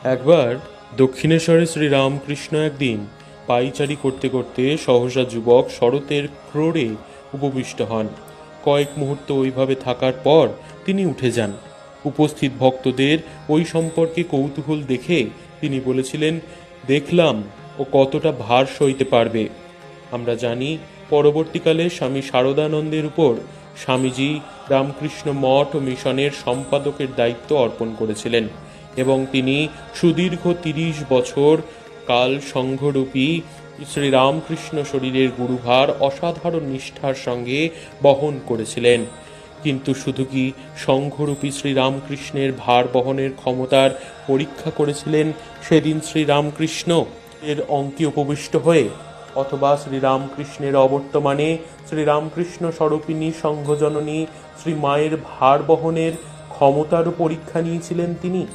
একবার দক্ষিণেশ্বরে শ্রীরামকৃষ্ণ একদিন পায়চারি করতে করতে সহসা যুবক শরতের ক্রোড়ে উপবিষ্ট হন। কয়েক মুহূর্ত ওইভাবে থাকার পর তিনি উঠে যান। উপস্থিত ভক্তদের ওই সম্পর্কে কৌতূহল দেখে তিনি বলেছিলেন, দেখলাম ও কতটা ভার সইতে পারবে। আমরা জানি পরবর্তীকালে স্বামী শারদানন্দের উপর স্বামীজি রামকৃষ্ণ মঠ ও মিশনের সম্পাদকের দায়িত্ব অর্পণ করেছিলেন এবং তিনি সুদীর্ঘ ৩০ বছর কাল সংঘরূপী শ্রীরামকৃষ্ণ শরীরের গুরুভার অসাধারণ নিষ্ঠার সঙ্গে বহন করেছিলেন। কিন্তু শুধু কি সংঘরূপী শ্রীরামকৃষ্ণের ভার বহনের ক্ষমতার পরীক্ষা করেছিলেন সেদিন শ্রীরামকৃষ্ণ এর অঙ্কে উপবিষ্ট হয়ে, অথবা শ্রীরামকৃষ্ণের অবর্তমানে শ্রীরামকৃষ্ণ স্বরূপিণী সংঘজননী শ্রী মায়ের ভার বহনের ক্ষমতারও পরীক্ষা নিয়েছিলেন তিনি?